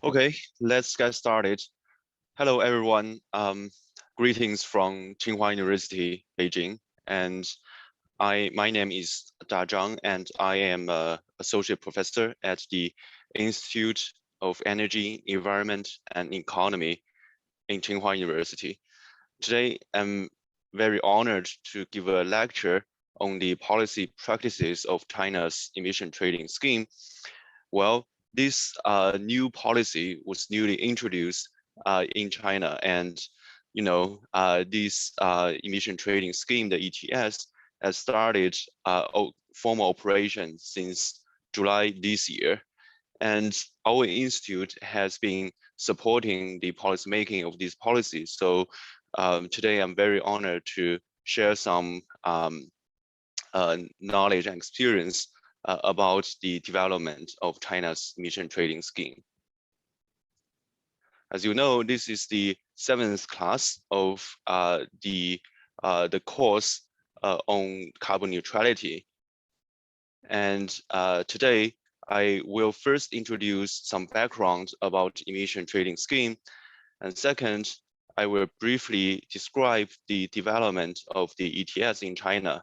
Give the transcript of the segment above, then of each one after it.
Okay, let's get started. Hello, everyone. Greetings from Tsinghua University, Beijing. And my name is Da Zhang, and I am an associate professor at the Institute of Energy, Environment, and Economy in Tsinghua University. Today, I'm very honored to give a lecture on the policy practices of China's emission trading scheme. Well, this new policy was newly introduced in China, and this emission trading scheme, the ETS, has started formal operation since July this year. And our institute has been supporting the policy making of these policies. So today I'm very honored to share some knowledge and experience about the development of China's emission trading scheme. As you know, this is the 7th class of the course on carbon neutrality. And today, I will first introduce some background about emission trading scheme. And second, I will briefly describe the development of the ETS in China.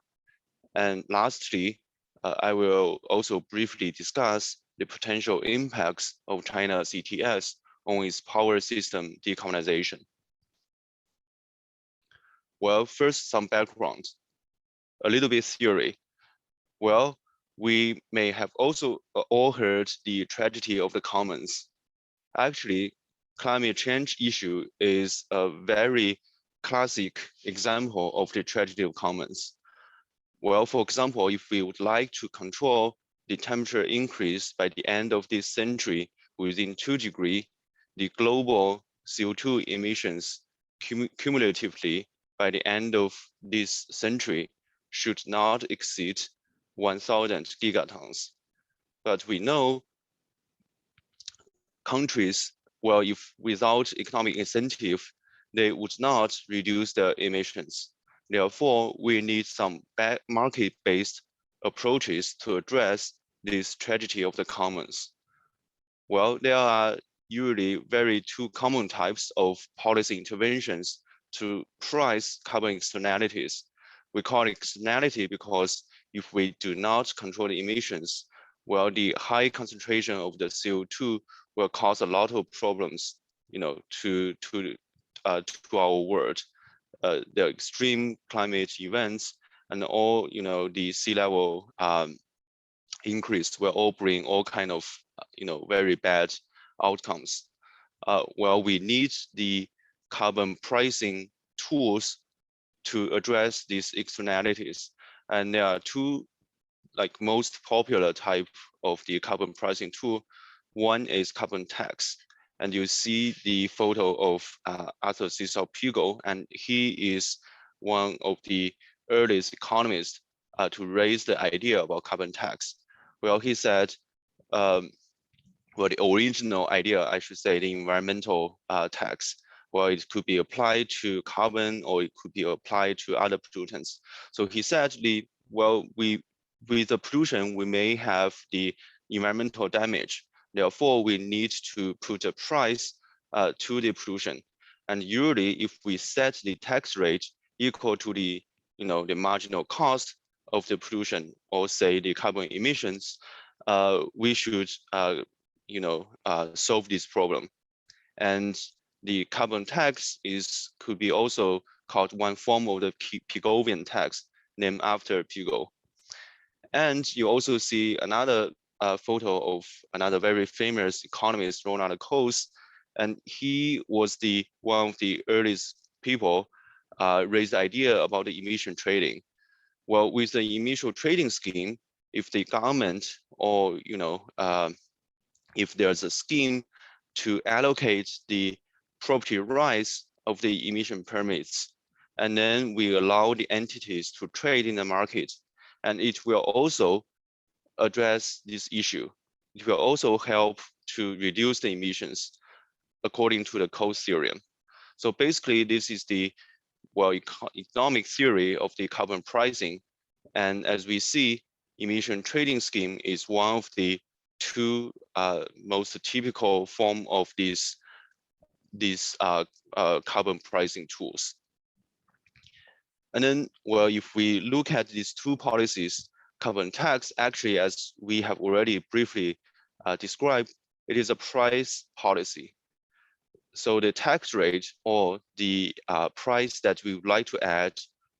And lastly, I will also briefly discuss the potential impacts of China's ETS on its power system decarbonization. Well, first, some background, a little bit theory. Well, we may have also all heard the tragedy of the commons. Actually, climate change issue is a very classic example of the tragedy of commons. Well, for example, if we would like to control the temperature increase by the end of this century within 2 degrees, the global CO2 emissions cumulatively by the end of this century should not exceed 1,000 gigatons. But we know countries, well, if without economic incentive, they would not reduce their emissions. Therefore, we need some market-based approaches to address this tragedy of the commons. Well, there are usually very two common types of policy interventions to price carbon externalities. We call it externality because if we do not control the emissions, well, the high concentration of the CO2 will cause a lot of problems, to our world. The extreme climate events and all, the sea level increase will all bring all kind of, very bad outcomes. Well, we need the carbon pricing tools to address these externalities. And there are two most popular type of the carbon pricing tool. One is carbon tax. And you see the photo of Arthur Cecil Pigou, and he is one of the earliest economists to raise the idea about carbon tax. Well, he said, well, the original idea, I should say, the environmental tax, well, it could be applied to carbon or it could be applied to other pollutants. So he said, with the pollution, we may have the environmental damage. Therefore, we need to put a price to the pollution. And usually, if we set the tax rate equal to the, the marginal cost of the pollution, or say the carbon emissions, we should solve this problem. And the carbon tax could be also called one form of the Pigovian tax, named after Pigou. And you also see another photo of another very famous economist, Ronald Coase, and he was one of the earliest people raised the idea about the emission trading. Well, with the emission trading scheme, if the government or if there's a scheme to allocate the property rights of the emission permits, and then we allow the entities to trade in the market, and it will also address this issue. It will also help to reduce the emissions according to the Coase theorem. So basically, this is the economic theory of the carbon pricing. And as we see, emission trading scheme is one of the two most typical form of these carbon pricing tools. And then, well, if we look at these two policies, carbon tax, actually, as we have already briefly described, it is a price policy. So the tax rate or the price that we would like to add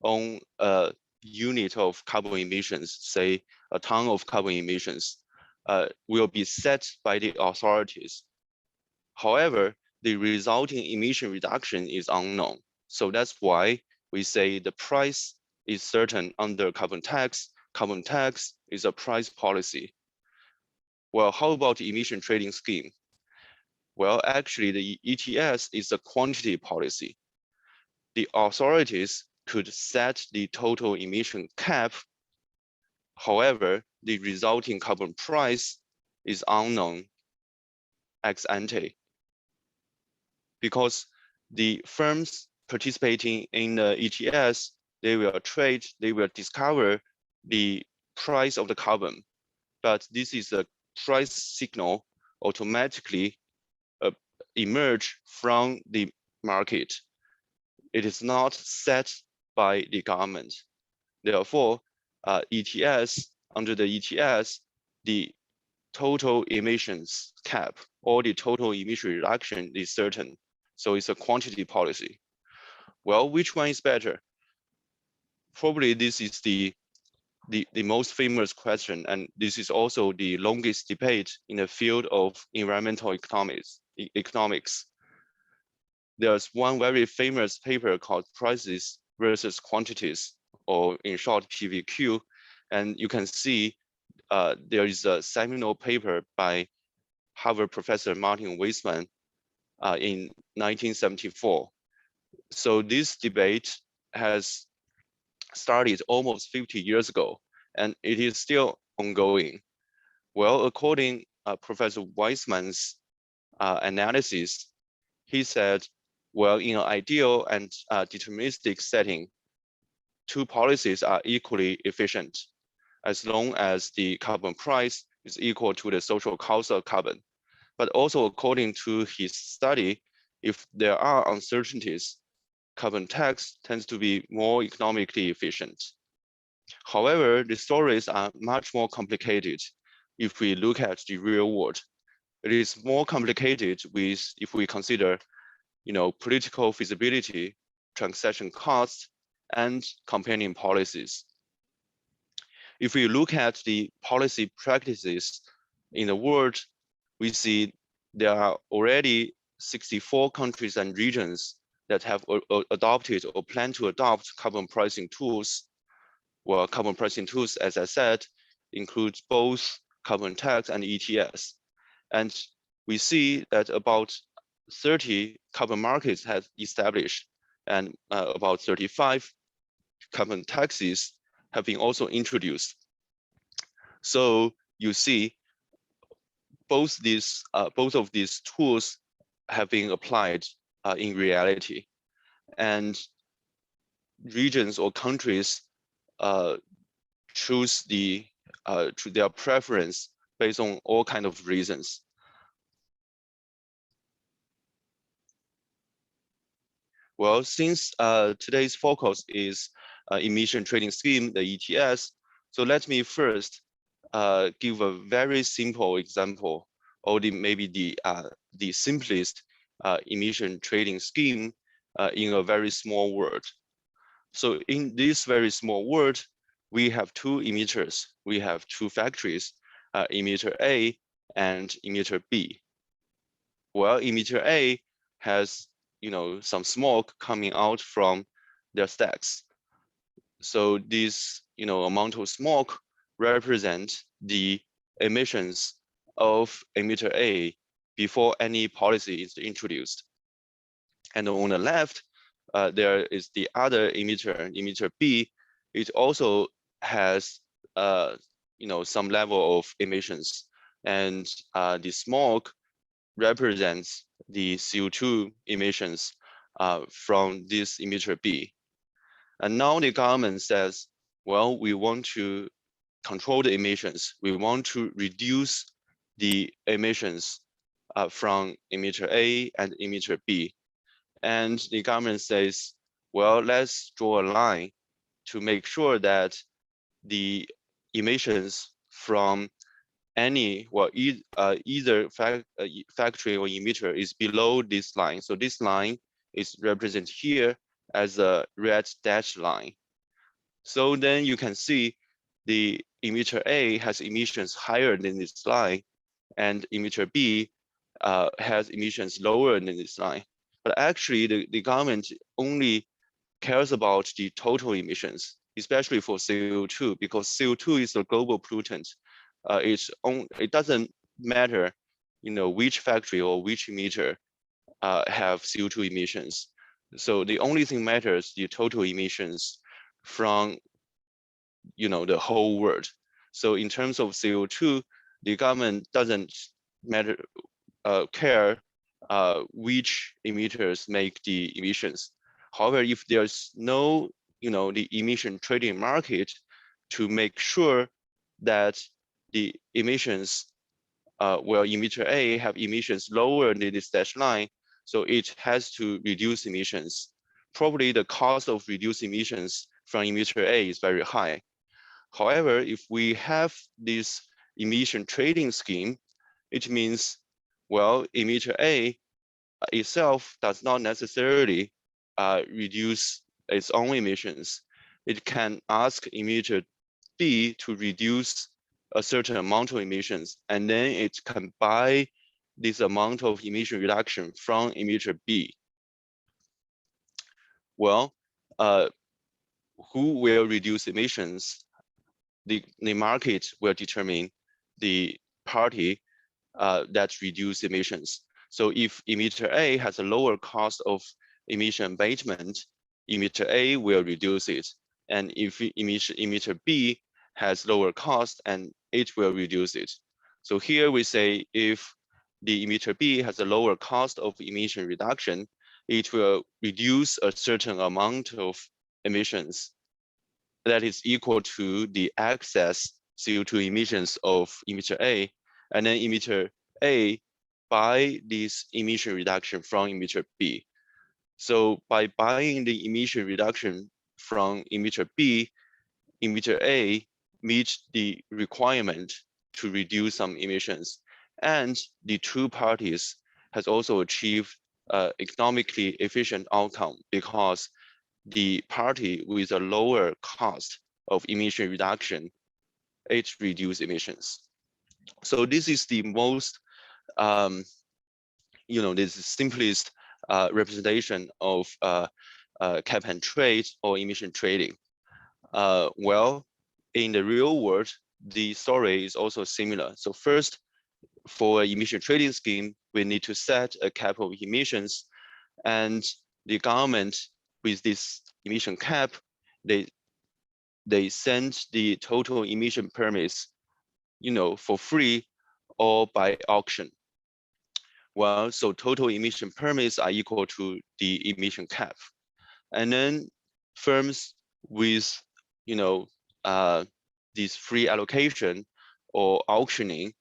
on a unit of carbon emissions, say a ton of carbon emissions, will be set by the authorities. However, the resulting emission reduction is unknown. So that's why we say the price is certain under carbon tax. Carbon tax is a price policy. Well, how about the emission trading scheme? Well, actually, the ETS is a quantity policy. The authorities could set the total emission cap. However, the resulting carbon price is unknown ex ante, because the firms participating in the ETS, they will discover the price of the carbon, but this is a price signal automatically emerge from the market. It is not set by the government. Therefore, under the ETS, the total emissions cap or the total emission reduction is certain. So it's a quantity policy. Well, which one is better? Probably this is the most famous question, and this is also the longest debate in the field of environmental economics. There's one very famous paper called Prices versus Quantities, or in short, PVQ, and you can see there is a seminal paper by Harvard professor Martin Weissman in 1974. So this debate has started almost 50 years ago, and it is still ongoing. Well, according Professor Weissman's analysis, he said, well, in an ideal and deterministic setting, two policies are equally efficient as long as the carbon price is equal to the social cost of carbon. But also according to his study, if there are uncertainties, carbon tax tends to be more economically efficient. However, the stories are much more complicated if we look at the real world. It is more complicated if we consider, political feasibility, transaction costs, and companion policies. If we look at the policy practices in the world, we see there are already 64 countries and regions that have adopted or plan to adopt carbon pricing tools. Well, carbon pricing tools, as I said, includes both carbon tax and ETS. And we see that about 30 carbon markets have established, and about 35 carbon taxes have been also introduced. So you see, both of these tools have been applied in reality, and regions or countries choose their preference based on all kinds of reasons. Well, since today's focus is emission trading scheme, the ETS, so let me first give a very simple example, or maybe the simplest emission trading scheme in a very small world. So in this very small world, we have two emitters. We have two factories, emitter A and emitter B. Well, emitter A has some smoke coming out from their stacks. So this amount of smoke represent the emissions of emitter A before any policy is introduced. And on the left, there is the other emitter B. It also has some level of emissions, and the smoke represents the CO2 emissions from this emitter B. And now the government says, well, we want to control the emissions. We want to reduce the emissions from emitter A and emitter B. And the government says, well, let's draw a line to make sure that the emissions from any, well, either factory or emitter is below this line. So this line is represented here as a red dashed line. So then you can see the emitter A has emissions higher than this line, and emitter B has emissions lower than this line. But actually, the government only cares about the total emissions, especially for CO2, because CO2 is a global pollutant. It doesn't matter, which factory or which emitter have CO2 emissions. So the only thing matters the total emissions from, the whole world. So in terms of CO2, the government doesn't care which emitters make the emissions. However, if there's no, the emission trading market to make sure that the emissions, well, emitter A have emissions lower than this dashed line, so it has to reduce emissions. Probably the cost of reducing emissions from emitter A is very high. However, if we have this emission trading scheme, it means, well, emitter A itself does not necessarily reduce its own emissions. It can ask emitter B to reduce a certain amount of emissions, and then it can buy this amount of emission reduction from emitter B. Well, who will reduce emissions? The market will determine the party that reduce emissions. So if emitter A has a lower cost of emission abatement, emitter A will reduce it. And if emitter B has lower cost, and it will reduce it. So here we say if the emitter B has a lower cost of emission reduction, it will reduce a certain amount of emissions that is equal to the excess CO2 emissions of emitter A, and then emitter A buy this emission reduction from emitter B. So by buying the emission reduction from emitter B, emitter A meets the requirement to reduce some emissions, and the two parties has also achieved economically efficient outcome because the party with a lower cost of emission reduction, it reduces emissions. So this is the most, this is simplest representation of cap and trade or emission trading. Well, in the real world, the story is also similar. So first, for emission trading scheme, we need to set a cap of emissions, and the government with this emission cap, they send the total emission permits, for free or by auction. Well, so total emission permits are equal to the emission cap. And then firms with, this free allocation or auctioning,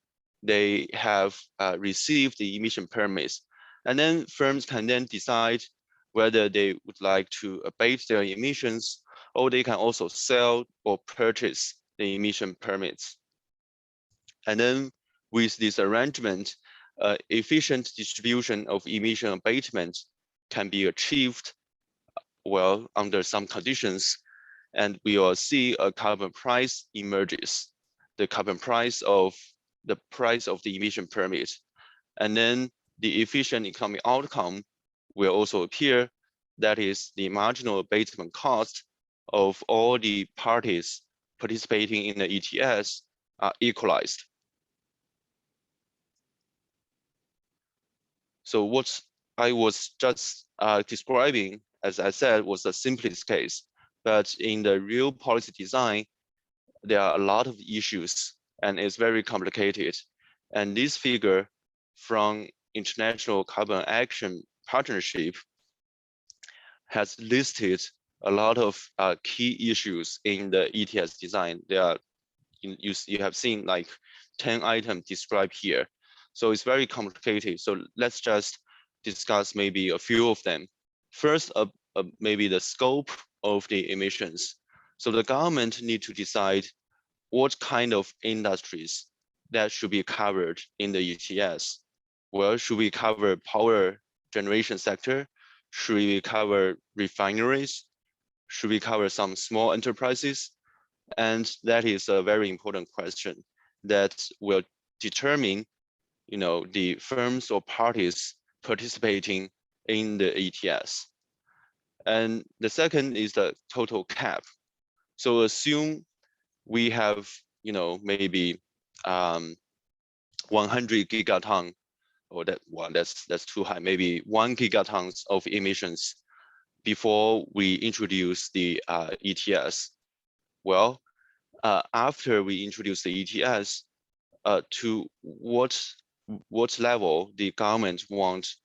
they have received the emission permits. And then firms can then decide whether they would like to abate their emissions, or they can also sell or purchase the emission permits. And then with this arrangement, efficient distribution of emission abatement can be achieved, well, under some conditions, and we will see a carbon price emerges, the carbon price of the price of the emission permit. And then the efficient economic outcome will also appear, that is the marginal abatement cost of all the parties participating in the ETS are equalized. So what I was just describing, as I said, was the simplest case. But in the real policy design, there are a lot of issues, and it's very complicated. And this figure from International Carbon Action Partnership has listed a lot of key issues in the ETS design. There are, you have seen like 10 items described here. So it's very complicated. So let's just discuss maybe a few of them. First, maybe the scope of the emissions. So the government need to decide what kind of industries that should be covered in the ETS. Well, should we cover power generation sector? Should we cover refineries? Should we cover some small enterprises? And that is a very important question that will determine, the firms or parties participating in the ETS. And the second is the total cap. So assume we have, maybe 100 gigaton, or that's too high, maybe 1 gigatons of emissions before we introduce the ETS. Well, after we introduce the ETS, to what level the government wants,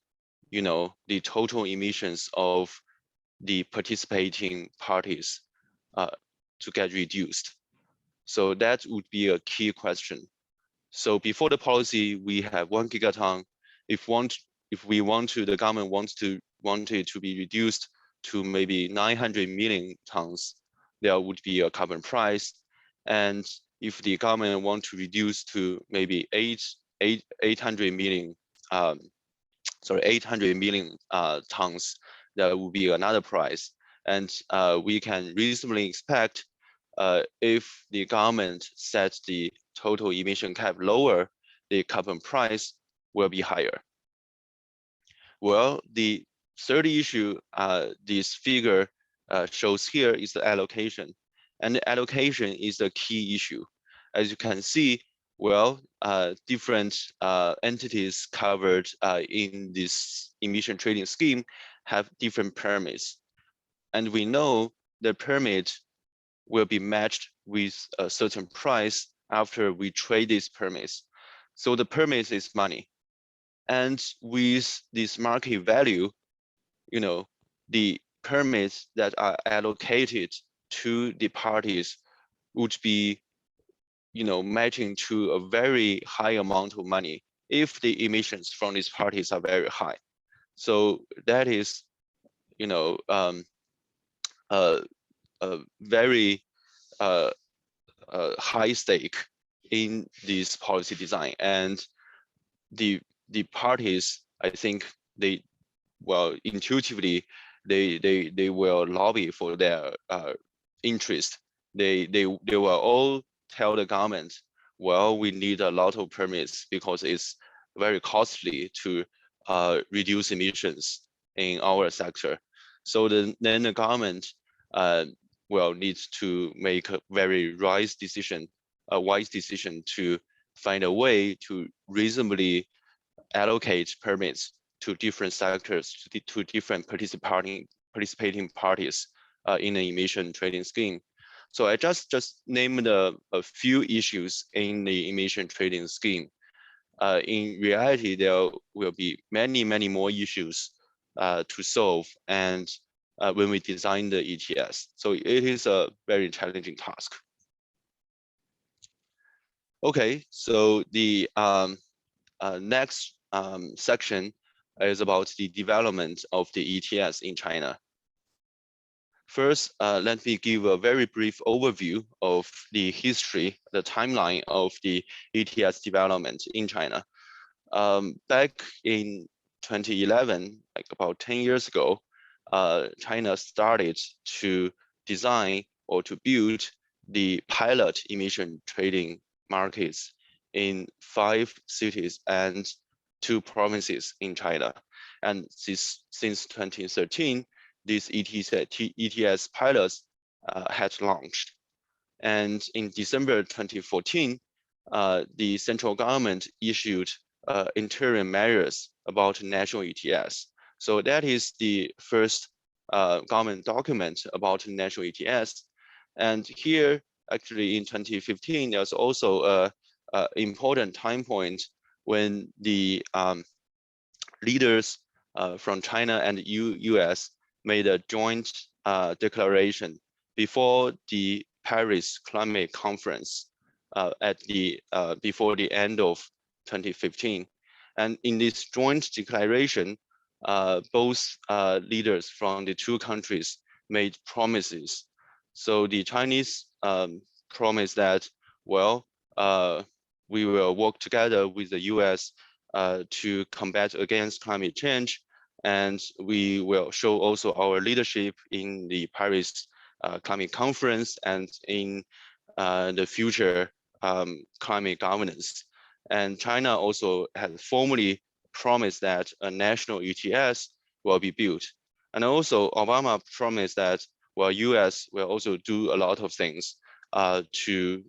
the total emissions of the participating parties to get reduced. So that would be a key question. So before the policy, we have 1 gigaton. If the government want it to be reduced to maybe 900 million tons, there would be a carbon price. And if the government want to reduce to maybe 800 million, 800 million tons, that would be another price. And we can reasonably expect if the government sets the total emission cap lower, the carbon price will be higher. Well, the third issue this figure shows here is the allocation. And the allocation is the key issue. As you can see, well, different entities covered in this emission trading scheme have different permits. And we know the permit will be matched with a certain price after we trade these permits. So the permit is money. And with this market value, the permits that are allocated to the parties would be, matching to a very high amount of money if the emissions from these parties are very high. So that is, a very high stake in this policy design, and the parties, I think intuitively they will lobby for their interest. They will all tell the government, well, we need a lot of permits because it's very costly to reduce emissions in our sector. So then the government needs to make a very wise decision to find a way to reasonably allocate permits to different sectors, to different participating parties in an emission trading scheme. So I just named a few issues in the emission trading scheme. In reality, there will be many more issues to solve, and when we design the ETS. So it is a very challenging task. Okay, so the next section is about the development of the ETS in China. First, let me give a very brief overview of the history, the timeline of the ETS development in China. Back in 2011, like about 10 years ago, China started to design or to build the pilot emission trading markets in 5 cities and 2 provinces in China. And since 2013, these ETS pilots had launched. And in December 2014, the central government issued interim measures about national ETS. So that is the first government document about national ETS. And here, actually in 2015, there's also a important time point when the leaders from China and the US made a joint declaration before the Paris Climate Conference before the end of 2015. And in this joint declaration, both leaders from the two countries made promises. So the Chinese promised that, well, we will work together with the US to combat against climate change, and we will show also our leadership in the Paris Climate Conference and in the future climate governance. And China also has formally promised that a national ETS will be built. And also Obama promised that, well, US will also do a lot of things to,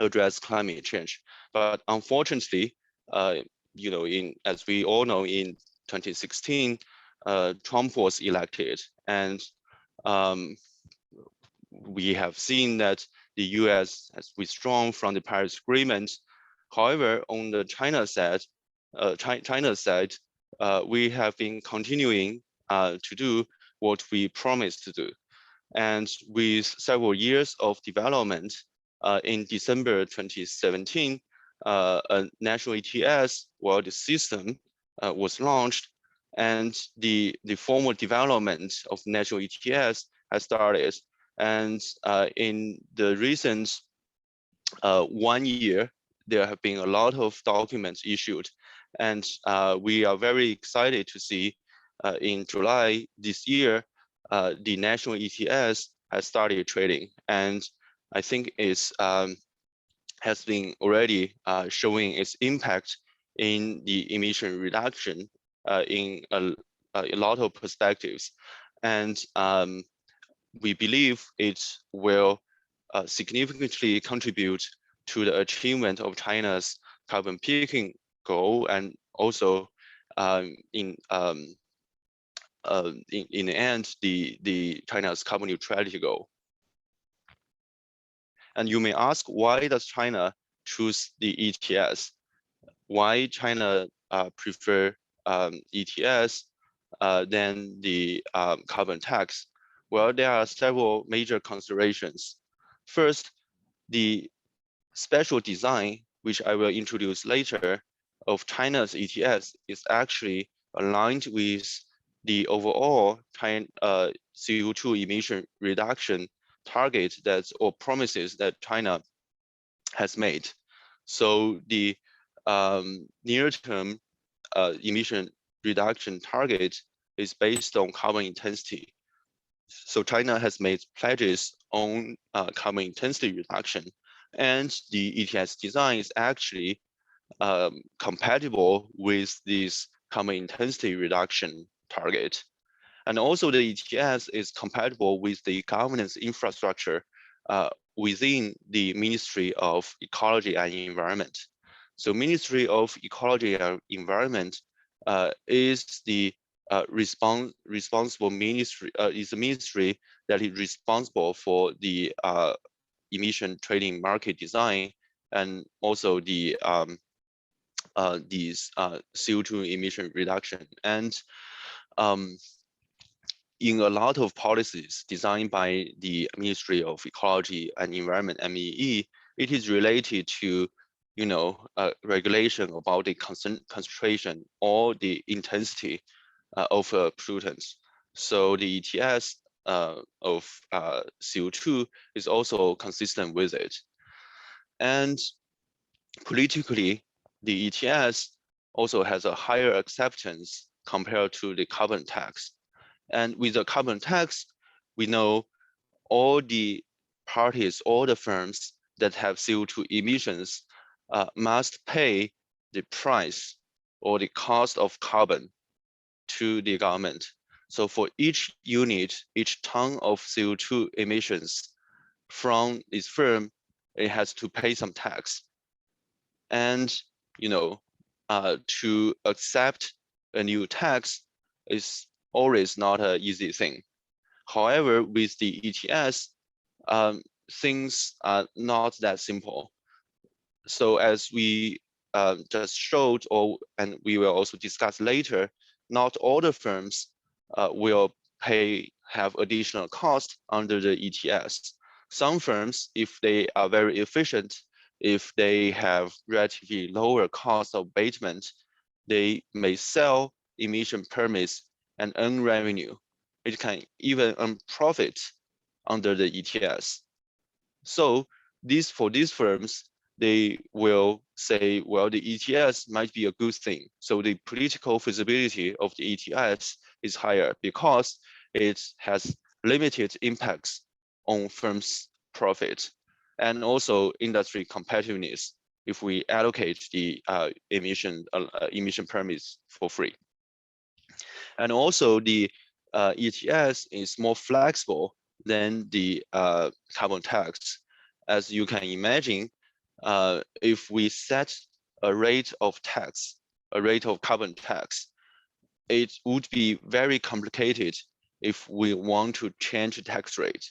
address climate change. But unfortunately, as we all know, in 2016, Trump was elected, and we have seen that the US has withdrawn from the Paris Agreement. However, on the China side, we have been continuing to do what we promised to do. And with several years of development, in December 2017, a national ETS, well, the system was launched, and the formal development of national ETS has started. And in the recent 1 year, there have been a lot of documents issued, and we are very excited to see in July this year, the national ETS has started trading, and I think it's has been already showing its impact in the emission reduction in a lot of perspectives, and we believe it will significantly contribute to the achievement of China's carbon peaking goal, and also in the end, the China's carbon neutrality goal. And you may ask, why does China choose the ETS? Why China prefer ETS than the carbon tax? Well, there are several major considerations. First, the special design, which I will introduce later, of China's ETS is actually aligned with the overall CO2 emission reduction target or promises that China has made. So the near-term emission reduction target is based on carbon intensity. So China has made pledges on carbon intensity reduction, and the ETS design is actually compatible with this carbon intensity reduction target. And also the ETS is compatible with the governance infrastructure within the Ministry of Ecology and Environment. So Ministry of Ecology and Environment is the responsible ministry, is the ministry that is responsible for the emission trading market design, and also the these CO2 emission reduction. And in a lot of policies designed by the Ministry of Ecology and Environment, MEE, it is related to, regulation about the concentration or the intensity of pollutants. So the ETS of CO2 is also consistent with it. And politically, the ETS also has a higher acceptance compared to the carbon tax. And with the carbon tax, we know all the parties, all the firms that have CO2 emissions must pay the price or the cost of carbon to the government. So for each unit, each ton of CO2 emissions from this firm, it has to pay some tax. And to accept a new tax is always not an easy thing. However, with the ETS, things are not that simple. So as we just showed, and we will also discuss later, not all the firms will have additional cost under the ETS. Some firms, if they are very efficient, if they have relatively lower cost of abatement, they may sell emission permits and earn revenue. It can even earn profit under the ETS. So for these firms, they will say, well, the ETS might be a good thing. So the political feasibility of the ETS is higher because it has limited impacts on firms' profit and also industry competitiveness if we allocate the emission permits for free. And also the ETS is more flexible than the carbon tax. As you can imagine, if we set a rate of tax, a rate of carbon tax, it would be very complicated if we want to change the tax rate.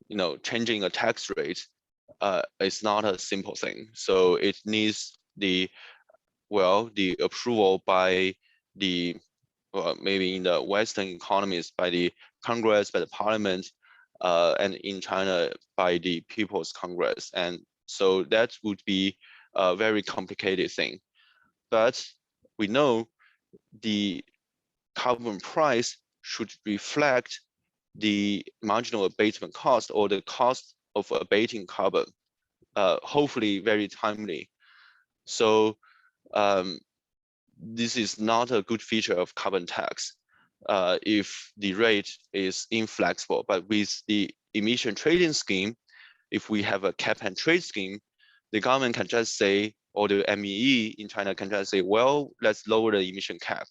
You know, changing a tax rate is not a simple thing. So it needs the approval by the maybe in the Western economies by the Congress, by the Parliament, and in China by the People's Congress. And so that would be a very complicated thing. But we know the carbon price should reflect the marginal abatement cost or the cost of abating carbon, hopefully very timely. So this is not a good feature of carbon tax if the rate is inflexible. But with the emission trading scheme, if we have a cap and trade scheme, the government can just say, or the MEE in China can just say, well, let's lower the emission cap.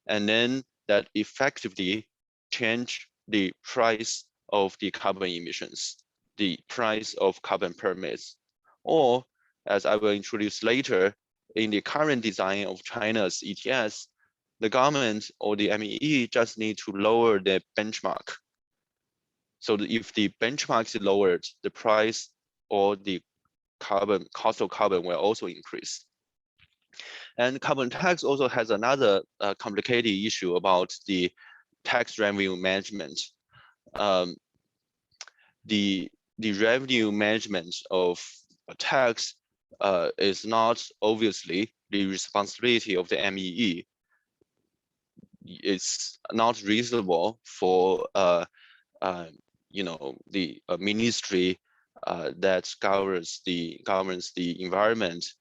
And then that effectively change the price of the carbon emissions, the price of carbon permits. Or, as I will introduce later, in the current design of China's ETS, the government or the MEE just need to lower the benchmark. So if the benchmark is lowered, the price or the cost of carbon will also increase. And carbon tax also has another complicated issue about the tax revenue management. The revenue management of a tax is not obviously the responsibility of the MEE. It's not reasonable for you know, the ministry that governs the environment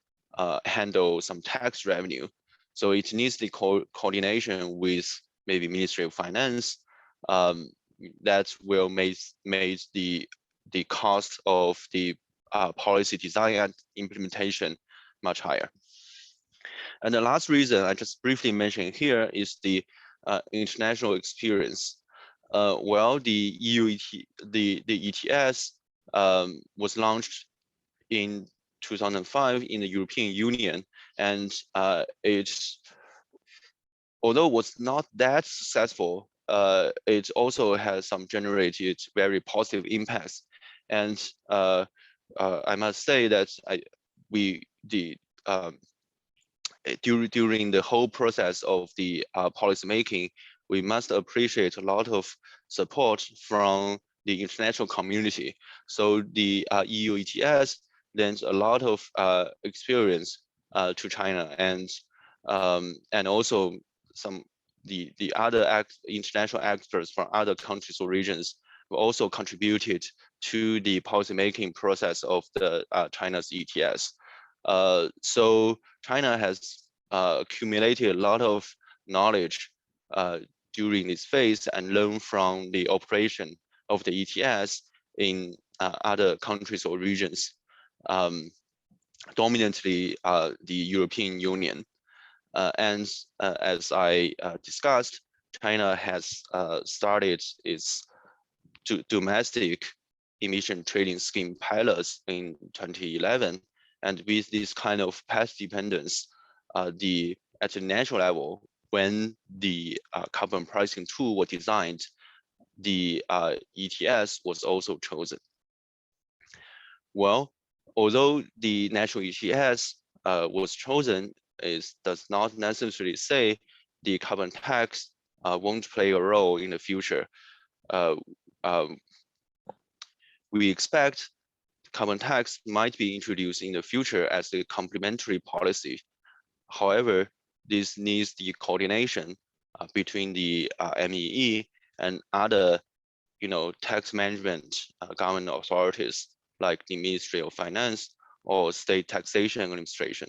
handle some tax revenue. So it needs the coordination with maybe Ministry of Finance that will make the cost of the policy design and implementation much higher. And the last reason I just briefly mentioned here is the international experience. Well, the ETS was launched in 2005 in the European Union, and although it was not that successful, it also has some generated very positive impacts. And I must say that during the whole process of the policy making, we must appreciate a lot of support from the international community. So the EU ETS lends a lot of experience to China, and also the other international experts from other countries or regions have also contributed to the policymaking process of the China's ETS. So China has accumulated a lot of knowledge during this phase and learned from the operation of the ETS in other countries or regions, dominantly the European Union. And as I discussed, China has started its domestic emission trading scheme pilots in 2011. And with this kind of path dependence, at the national level, when the carbon pricing tool was designed, the ETS was also chosen. Well, although the national ETS was chosen, it does not necessarily say the carbon tax won't play a role in the future. we expect carbon tax might be introduced in the future as a complementary policy. However, this needs the coordination between the MEE and other, tax management government authorities like the Ministry of Finance or State Taxation Administration.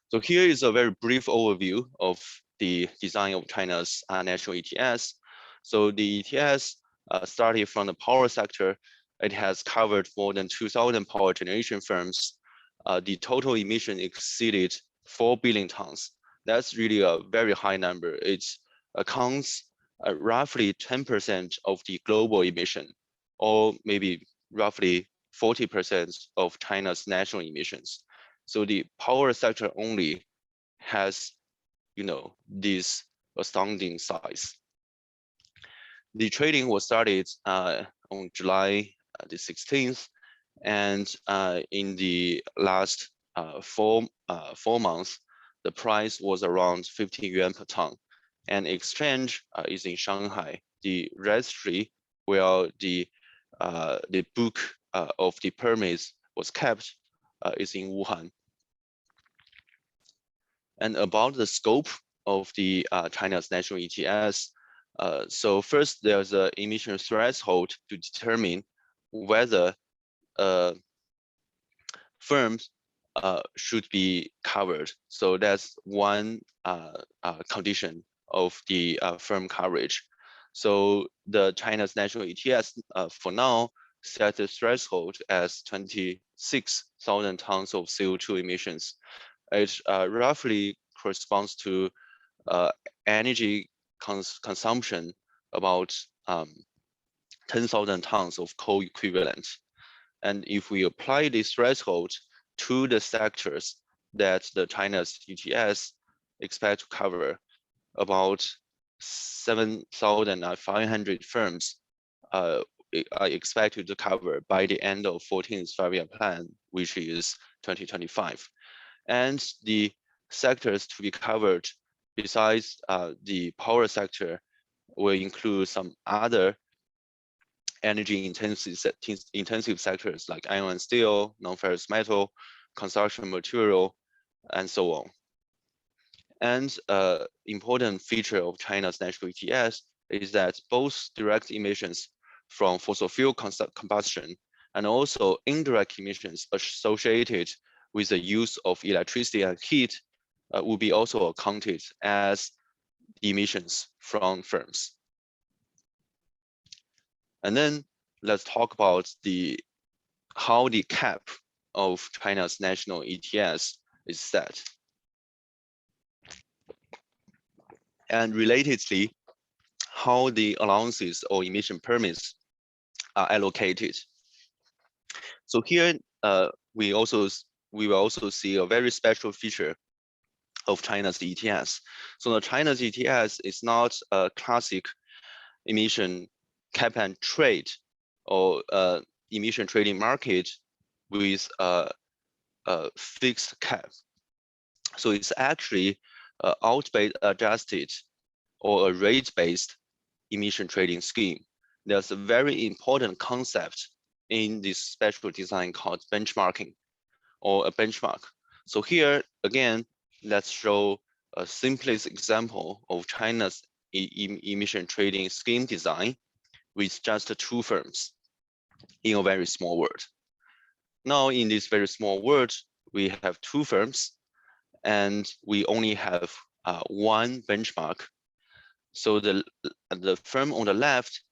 So here is a very brief overview of the design of China's national ETS. So the ETS started from the power sector. It has covered more than 2,000 power generation firms. The total emission exceeded 4 billion tons. That's really a very high number. It accounts roughly 10% of the global emission, or maybe roughly 40% of China's national emissions. So the power sector only has, this astounding size. The trading was started on July the 16th, and in the last 4 months, the price was around 15 yuan per ton. And exchange is in Shanghai. The registry where the book of the permits was kept is in Wuhan. And about the scope of the China's national ETS, so first there's an emission threshold to determine whether firms should be covered. So that's one condition of the firm coverage. So the China's national ETS for now set the threshold as 26,000 tons of CO2 emissions. It roughly corresponds to energy consumption about 10,000 tons of coal equivalent. And if we apply this threshold to the sectors that the China's ETS expect to cover, about 7,500 firms are expected to cover by the end of 14th Five-Year Plan, which is 2025. And the sectors to be covered besides the power sector will include some other energy intensive sectors like iron and steel, non-ferrous metal, construction material, and so on. And important feature of China's national ETS is that both direct emissions from fossil fuel combustion and also indirect emissions associated with the use of electricity and heat will be also accounted as emissions from firms. And then let's talk about how the cap of China's national ETS is set. And relatedly, how the allowances or emission permits are allocated. So here we will also see a very special feature of China's ETS. So the China's ETS is not a classic emission cap and trade or emission trading market with a fixed cap. So it's actually output adjusted or a rate-based emission trading scheme. There's a very important concept in this special design called benchmarking or a benchmark. So here again, let's show a simplest example of China's emission trading scheme design with just 2 firms in a very small world. Now in this very small world, we have 2 firms and we only have one benchmark. So the firm on the left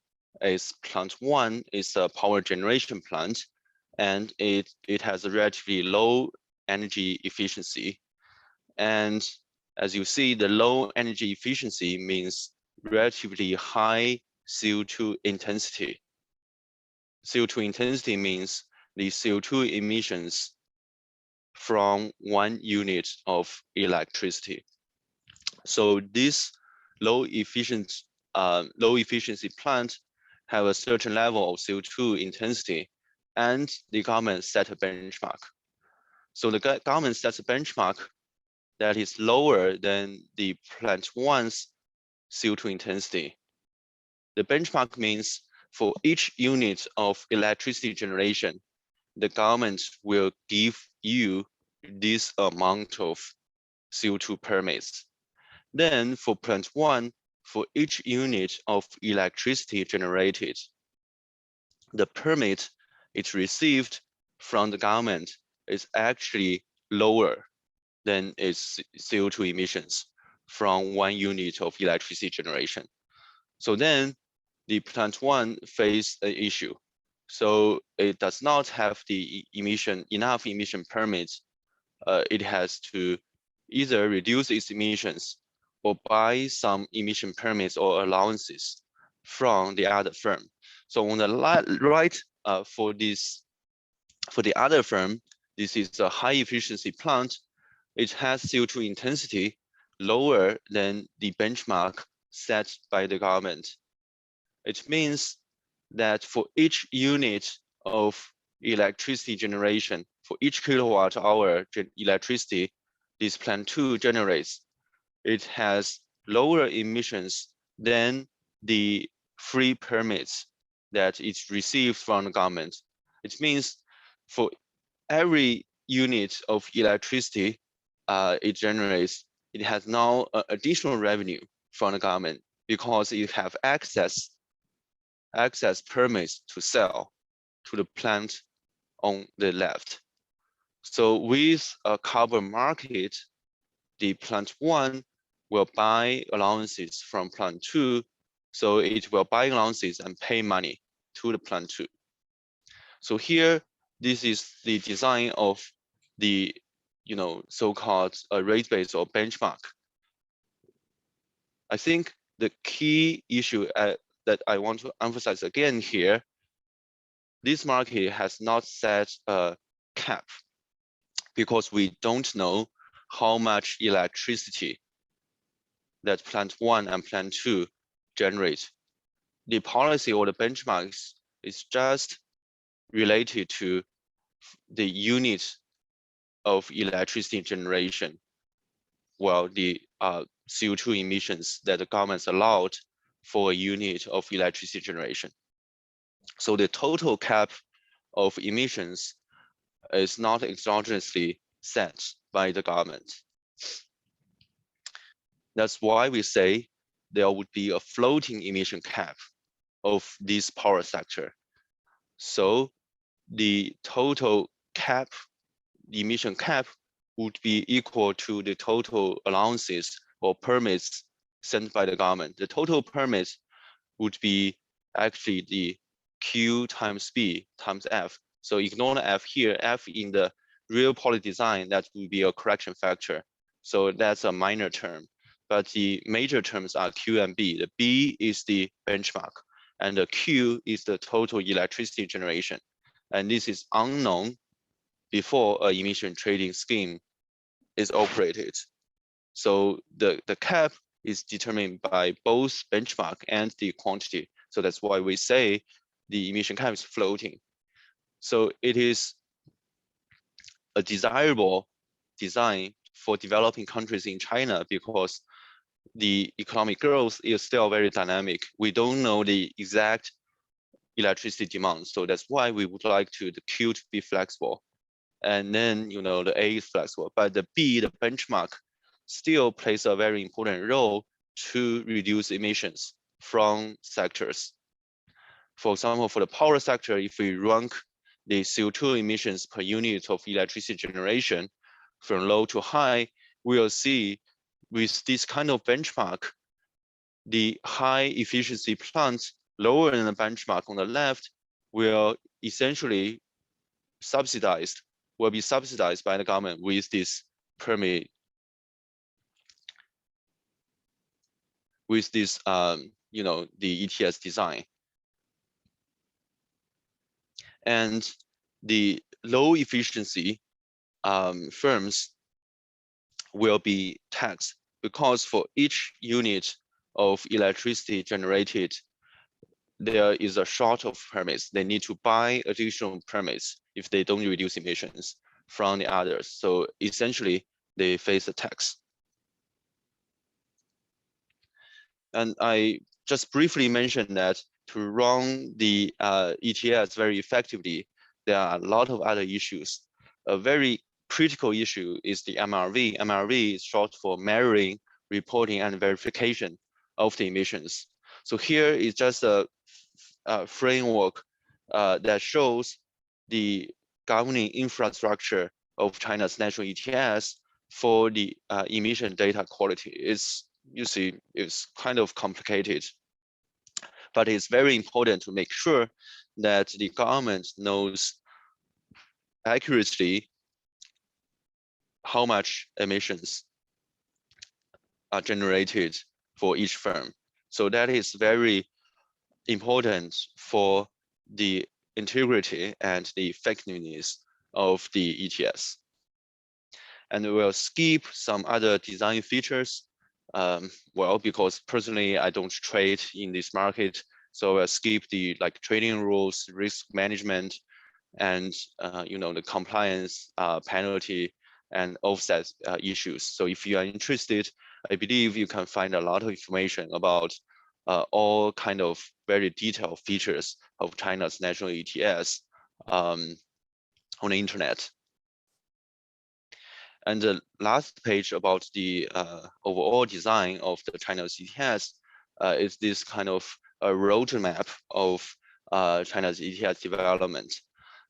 is plant 1, is a power generation plant, and it has a relatively low energy efficiency. And as you see, the low energy efficiency means relatively high CO2 intensity. CO2 intensity means the CO2 emissions from 1 unit of electricity. So this low efficiency plant have a certain level of CO2 intensity, and the government set a benchmark. So the government sets a benchmark that is lower than the plant 1's CO2 intensity. The benchmark means for each unit of electricity generation, the government will give you this amount of CO2 permits. Then for plant 1, for each unit of electricity generated, the permit it received from the government is actually lower than its CO2 emissions from 1 unit of electricity generation. So then the plant 1 faced an issue. So it does not have the enough emission permits. It has to either reduce its emissions or buy some emission permits or allowances from the other firm. So on the right, for the other firm, this is a high efficiency plant. It has CO2 intensity lower than the benchmark set by the government. It means that for each unit of electricity generation, for each kilowatt hour electricity this plant 2 generates, it has lower emissions than the free permits that it received from the government. It means for every unit of electricity it generates, it has now additional revenue from the government because it have access permits to sell to the plant on the left. So with a carbon market, the plant 1 will buy allowances from plant 2. So it will buy allowances and pay money to the plant 2. So here, this is the design of the so-called rate base or benchmark. I think the key issue that I want to emphasize again here, this market has not set a cap because we don't know how much electricity that plant 1 and plant 2 generate. The policy or the benchmarks is just related to the unit of electricity generation, while the CO2 emissions that the government's allowed for a unit of electricity generation. So the total cap of emissions is not exogenously set by the government. That's why we say there would be a floating emission cap of this power sector. So the total cap, the emission cap, would be equal to the total allowances or permits sent by the government. The total permits would be actually the Q times B times F. So ignore the F here, F in the real poly design, that would be a correction factor. So that's a minor term, but the major terms are Q and B. The B is the benchmark and the Q is the total electricity generation. And this is unknown before an emission trading scheme is operated. So the cap is determined by both benchmark and the quantity. So that's why we say the emission cap is floating. So it is a desirable design for developing countries in China because the economic growth is still very dynamic. We don't know the exact electricity demand. So that's why we would like the Q to be flexible. And then, the A is flexible, but the B, the benchmark, still plays a very important role to reduce emissions from sectors. For example, for the power sector, if we rank the CO2 emissions per unit of electricity generation from low to high, we'll see with this kind of benchmark, the high efficiency plants lower than the benchmark on the left will essentially will be subsidized by the government with this permit, with this the ETS design. And the low efficiency firms will be taxed because for each unit of electricity generated, there is a short of permits. They need to buy additional permits if they don't reduce emissions from the others. So essentially, they face a tax. And I just briefly mentioned that to run the ETS very effectively, there are a lot of other issues. A very critical issue is the MRV. MRV is short for measuring, reporting, and verification of the emissions. So here is just a framework that shows the governing infrastructure of China's national ETS for the emission data quality. You see, it's kind of complicated, but it's very important to make sure that the government knows accurately how much emissions are generated for each firm. So that is very important for the integrity and the effectiveness of the ETS. And we'll skip some other design features. Well, because personally, I don't trade in this market. So we'll skip the trading rules, risk management, and the compliance, penalty, and offset issues. So if you are interested, I believe you can find a lot of information about all kind of very detailed features of China's national ETS on the internet. And the last page about the overall design of the China's ETS is this kind of a roadmap of China's ETS development.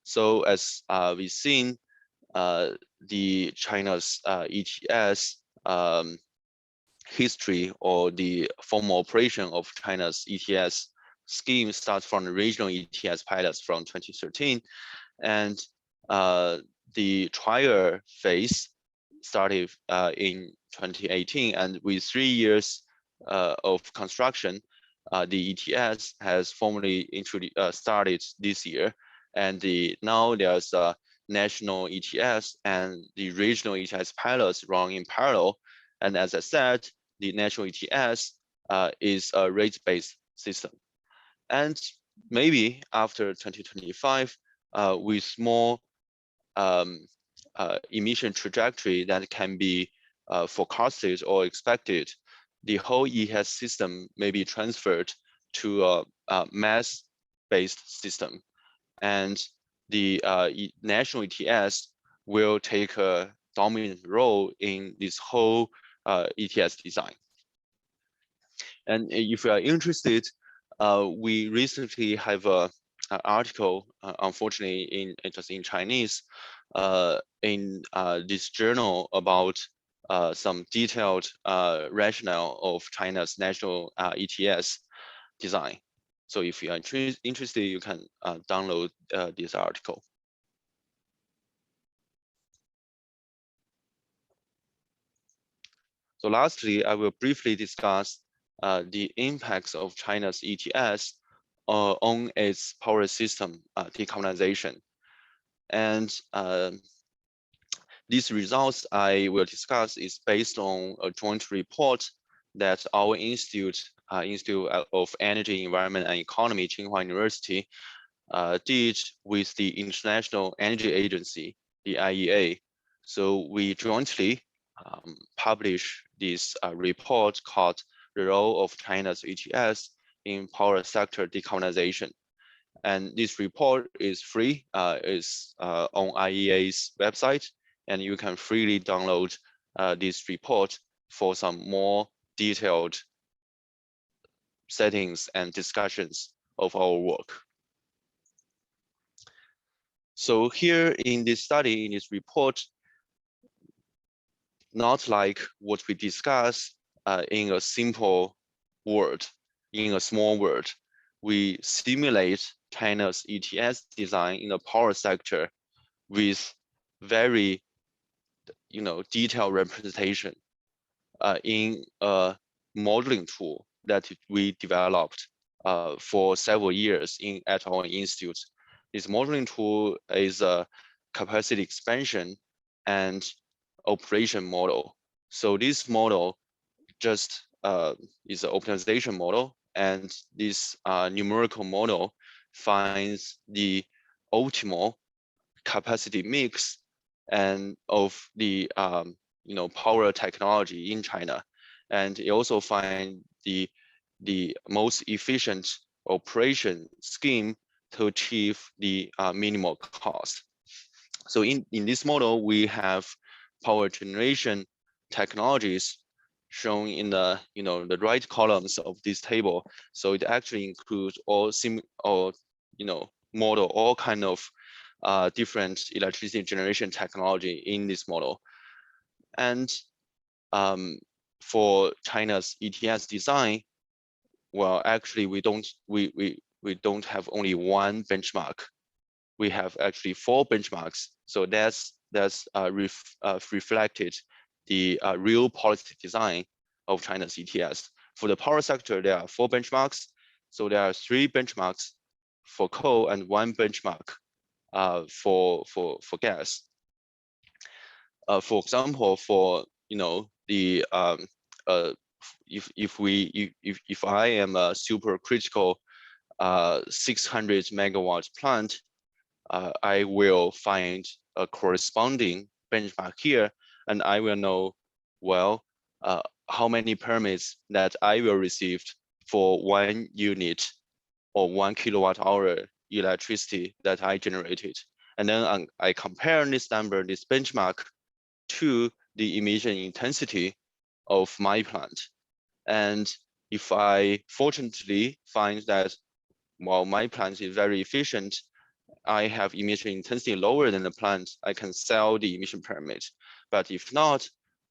So as we've seen, the China's ETS history, or the formal operation of China's ETS scheme, starts from the regional ETS pilots from 2013, and the trial phase started in 2018, and with 3 years of construction, the ETS has formally started this year, and now there's a national ETS and the regional ETS pilots run in parallel. And as I said, the national ETS is a rate-based system. And maybe after 2025, with more emission trajectory that can be forecasted or expected, the whole ETS system may be transferred to a mass-based system. And the national ETS will take a dominant role in this whole ETS design. And if you are interested, we recently have an article, unfortunately, just in Chinese, in this journal about some detailed rationale of China's national ETS design. So if you are interested, you can download this article. So lastly, I will briefly discuss the impacts of China's ETS on its power system decarbonization. And these results I will discuss is based on a joint report that our Institute of Energy, Environment and Economy, Tsinghua University, did with the International Energy Agency, the IEA. So we jointly published this report called "The Role of China's ETS in Power Sector Decarbonization." And this report is free, is on IEA's website, and you can freely download this report for some more detailed settings and discussions of our work. So here in this study, in this report, not like what we discuss in a simple word, in a small word, we simulate China's ETS design in the power sector with very detailed representation in a modeling tool that we developed for several years at our institute. This modeling tool is a capacity expansion and operation model. So this model just is an optimization model, and this numerical model finds the optimal capacity mix and of the power technology in China, and it also finds the most efficient operation scheme to achieve the minimal cost. So in this model, we have power generation technologies shown in the the right columns of this table. So it actually includes model all kind of different electricity generation technology in this model. And for China's ETS design, well, actually we don't have only one benchmark. We have actually 4 benchmarks. So that's reflected the real policy design of China's ETS. For the power sector, there are 4 benchmarks. So there are 3 benchmarks for coal and 1 benchmark for gas. For example, for the if I am a supercritical 600 megawatt plant, I will find a corresponding benchmark here, and I will know, well, how many permits that I will receive for 1 unit or 1 kilowatt hour electricity that I generated. And then I compare this number, this benchmark, to the emission intensity of my plant. And if I fortunately find that, well, my plant is very efficient, I have emission intensity lower than the plant, I can sell the emission permit. But if not,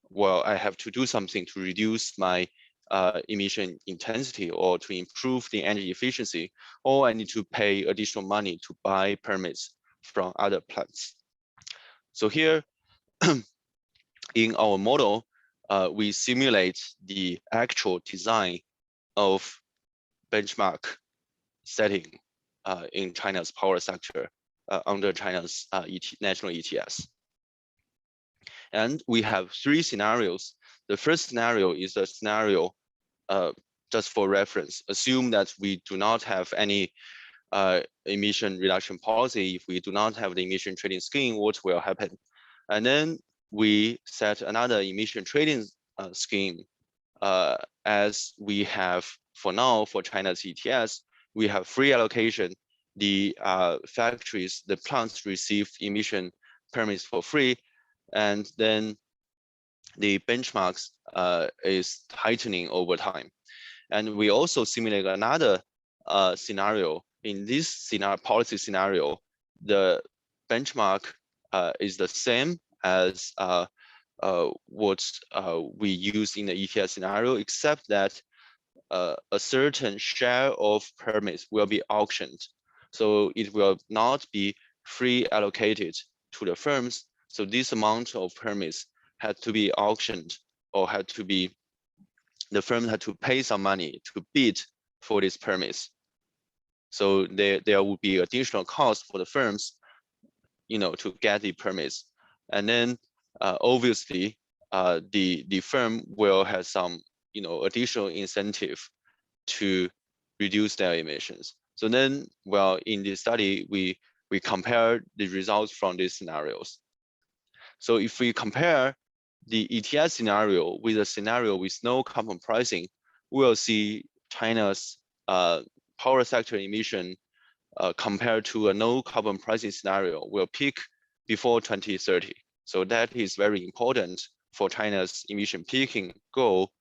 well, I have to do something to reduce my emission intensity or to improve the energy efficiency, or I need to pay additional money to buy permits from other plants. So here, in our model, we simulate the actual design of benchmark setting in China's power sector under China's national ETS. And we have 3 scenarios. The first scenario is a scenario, just for reference, assume that we do not have any emission reduction policy. If we do not have the emission trading scheme, what will happen? And then we set another emission trading scheme as we have for now for China's ETS. We have free allocation. The factories, the plants receive emission permits for free, and then the benchmarks is tightening over time. And we also simulate another scenario. In this policy scenario, the benchmark is the same as what we use in the ETS scenario, except that a certain share of permits will be auctioned. So it will not be free allocated to the firms. So this amount of permits had to be auctioned, or the firm had to pay some money to bid for these permits. So there would be additional cost for the firms, to get the permits. And then obviously the firm will have some additional incentive to reduce their emissions. So then, well, in this study, we compare the results from these scenarios. So if we compare the ETS scenario with a scenario with no carbon pricing, we'll see China's power sector emission compared to a no carbon pricing scenario will peak before 2030. So that is very important for China's emission peaking goal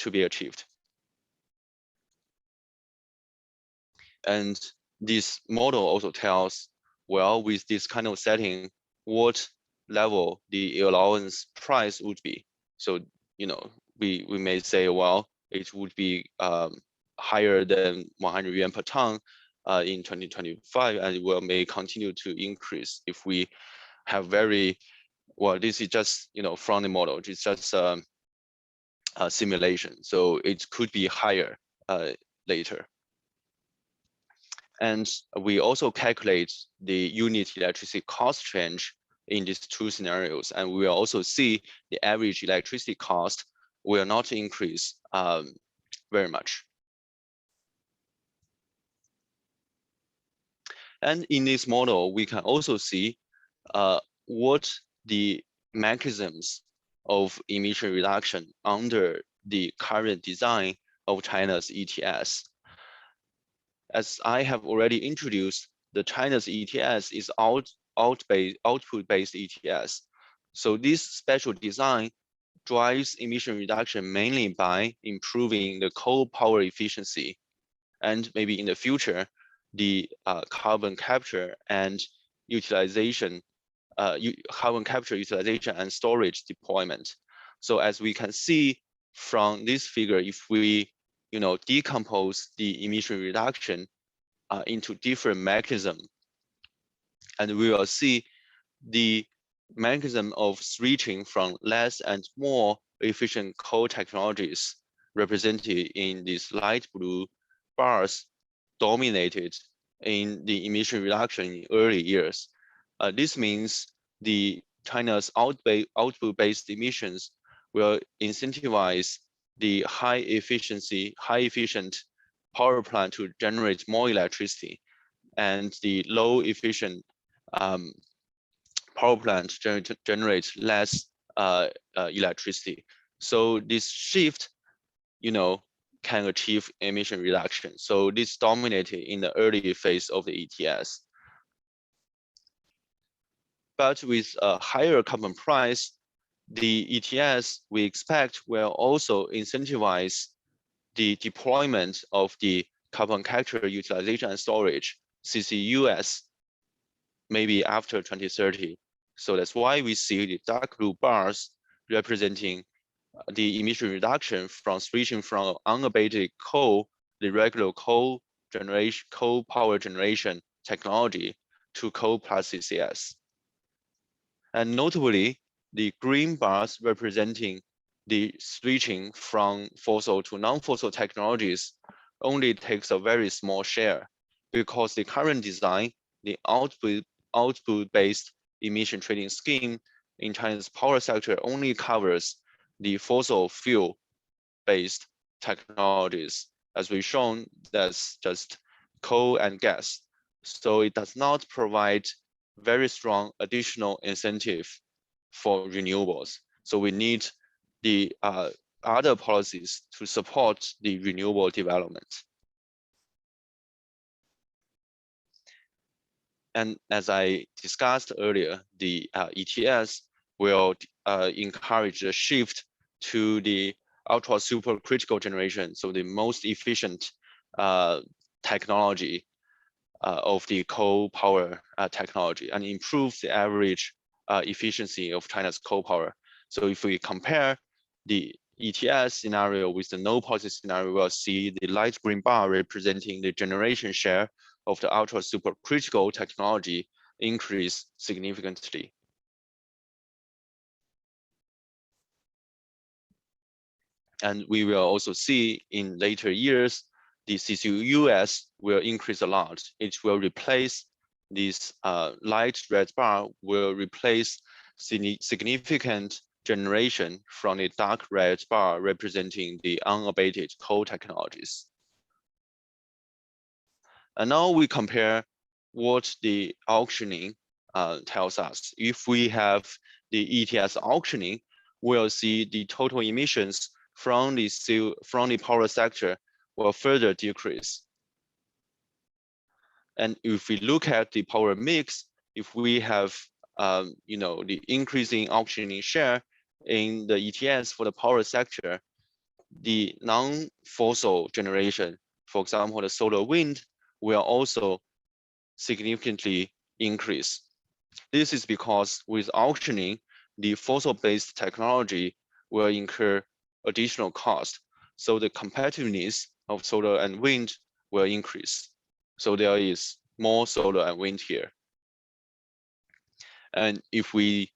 to be achieved. And this model also tells, well, with this kind of setting, what level the allowance price would be. So, we may say, well, it would be higher than 100 yuan per ton in 2025, and it may continue to increase if we have this is just, from the model, it's just a simulation. So it could be higher later. And we also calculate the unit electricity cost change in these 2 scenarios. And we will also see the average electricity cost will not increase very much. And in this model, we can also see what the mechanisms of emission reduction under the current design of China's ETS. As I have already introduced, the China's ETS is output-based ETS. So this special design drives emission reduction mainly by improving the coal power efficiency, and maybe in the future, the carbon capture and utilization, carbon capture utilization and storage deployment. So as we can see from this figure, if we decompose the emission reduction into different mechanisms, and we will see the mechanism of switching from less and more efficient coal technologies represented in these light blue bars dominated in the emission reduction in early years. This means the China's output-based emissions will incentivize the high efficient power plant to generate more electricity, and the low efficient power plant generates less electricity. So this shift, can achieve emission reduction. So this dominated in the early phase of the ETS. But with a higher carbon price, the ETS we expect will also incentivize the deployment of the carbon capture utilization and storage, CCUS, maybe after 2030. So that's why we see the dark blue bars representing the emission reduction from switching from unabated coal, the regular coal power generation technology, to coal plus CCS. And notably, the green bars representing the switching from fossil to non-fossil technologies only takes a very small share, because the current design, the output-based emission trading scheme in China's power sector only covers the fossil fuel-based technologies. As we've shown, that's just coal and gas. So it does not provide very strong additional incentive for renewables. So we need the other policies to support the renewable development. And as I discussed earlier, the ETS will encourage a shift to the ultra supercritical generation, so the most efficient technology of the coal power technology, and improve the average efficiency of China's coal power. So if we compare the ETS scenario with the no policy scenario, we'll see the light green bar representing the generation share of the ultra supercritical technology increase significantly. And we will also see in later years, the CCUS will increase a lot. It will replace this light red bar, will replace significant generation from the dark red bar representing the unabated coal technologies. And now we compare what the auctioning tells us. If we have the ETS auctioning, we'll see the total emissions from the power sector will further decrease. And if we look at the power mix, if we have the increasing auctioning share in the ETS for the power sector, the non-fossil generation, for example, the solar wind, will also significantly increase. This is because with auctioning, the fossil-based technology will incur additional cost. So the competitiveness of solar and wind will increase. So there is more solar and wind here. And if we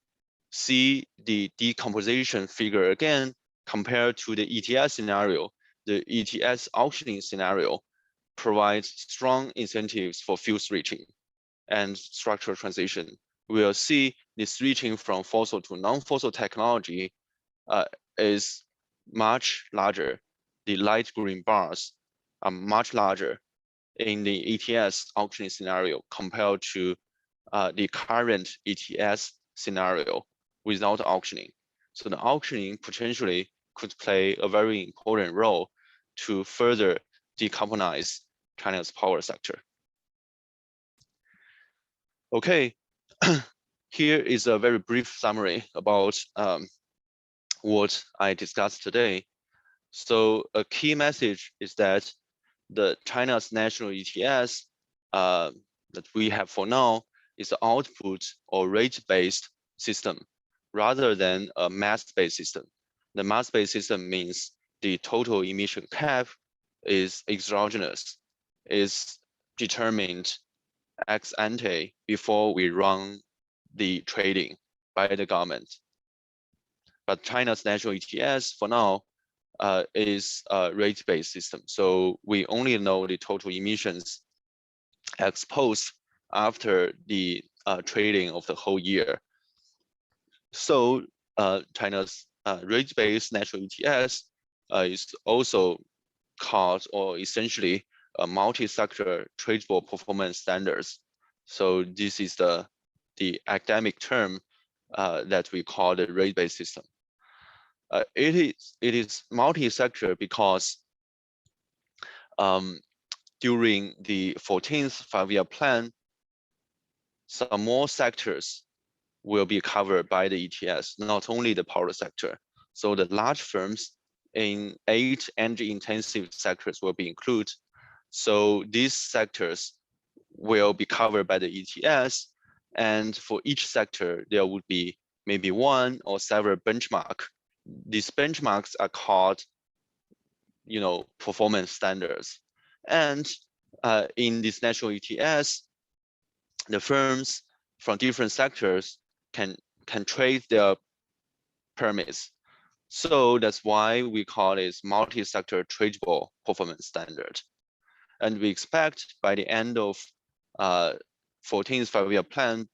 see the decomposition figure again, compared to the ETS scenario, the ETS auctioning scenario provides strong incentives for fuel switching and structural transition. We'll see the switching from fossil to non-fossil technology is much larger. The light green bars are much larger in the ETS auctioning scenario compared to the current ETS scenario without auctioning. So the auctioning potentially could play a very important role to further decarbonize China's power sector. Okay, here is a very brief summary about what I discussed today. So a key message is that the China's national ETS that we have for now is an output or rate-based system rather than a mass-based system. The mass-based system means the total emission cap is exogenous, is determined ex ante before we run the trading by the government. But China's national ETS for now is a rate-based system. So we only know the total emissions exposed after the trading of the whole year. So China's rate-based national ETS is also called, or essentially, a multi-sector tradable performance standards. So this is the academic term that we call the rate-based system. It is multi-sector because during the 14th five-year plan, some more sectors will be covered by the ETS, not only the power sector. So the large firms in 8 energy-intensive sectors will be included. So these sectors will be covered by the ETS, and for each sector, there would be maybe one or several benchmarks. These benchmarks are called, performance standards. And in this national ETS, the firms from different sectors can trade their permits. So that's why we call it multi-sector tradable performance standard. And we expect by the end of 14th five-year plan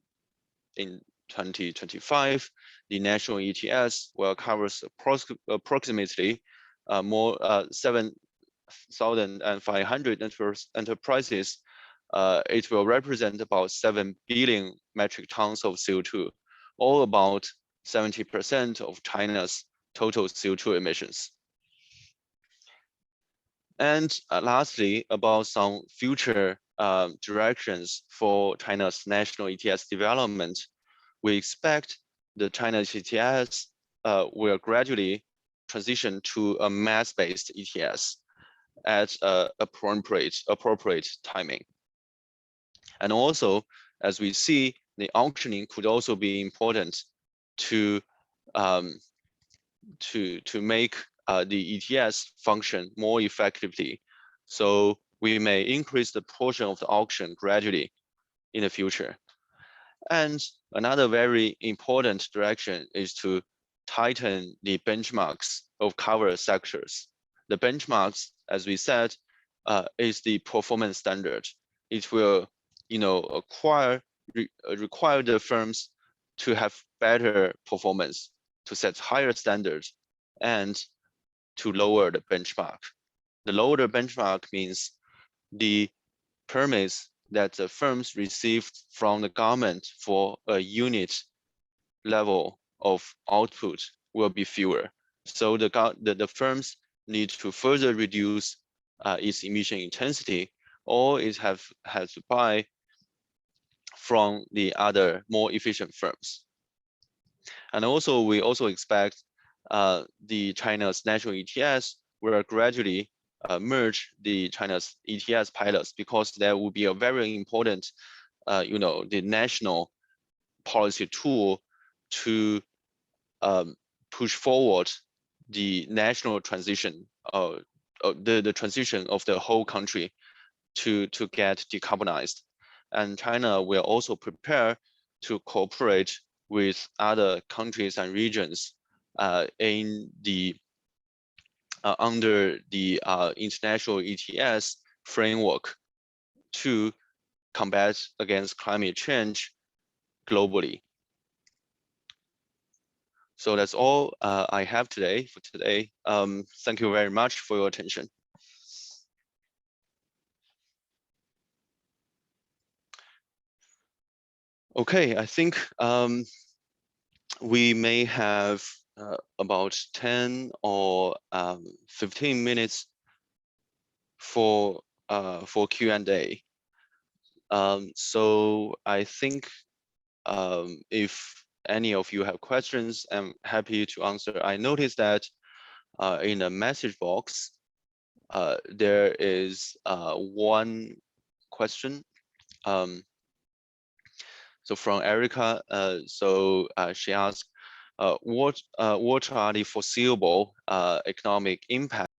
in 2025, the national ETS will cover approximately 7,500 enterprises. It will represent about 7 billion metric tons of CO2, or about 70% of China's total CO2 emissions. And lastly, about some future directions for China's national ETS development, we expect the China's ETS will gradually transition to a mass-based ETS at appropriate timing. And also, as we see, the auctioning could also be important to make the ETS function more effectively. So we may increase the portion of the auction gradually in the future. And another very important direction is to tighten the benchmarks of covered sectors. The benchmarks, as we said, is the performance standard. It will, require the firms to have better performance, to set higher standards, and to lower the benchmark. The lower the benchmark means the permits that the firms received from the government for a unit level of output will be fewer. So the firms need to further reduce its emission intensity, or it has to buy from the other more efficient firms. And also, we also expect the China's national ETS will gradually merge the China's ETS pilots, because there will be a very important, the national policy tool to push forward the national transition, the transition of the whole country to get decarbonized. And China will also prepare to cooperate with other countries and regions in the under the international ETS framework to combat against climate change globally. So that's all I have today for today. Thank you very much for your attention. Okay, I think we may have about 10 or 15 minutes for for Q&A. So I think if any of you have questions, I'm happy to answer. I noticed that in the message box, there is one question. So from Erica, she asked, what are the foreseeable economic impacts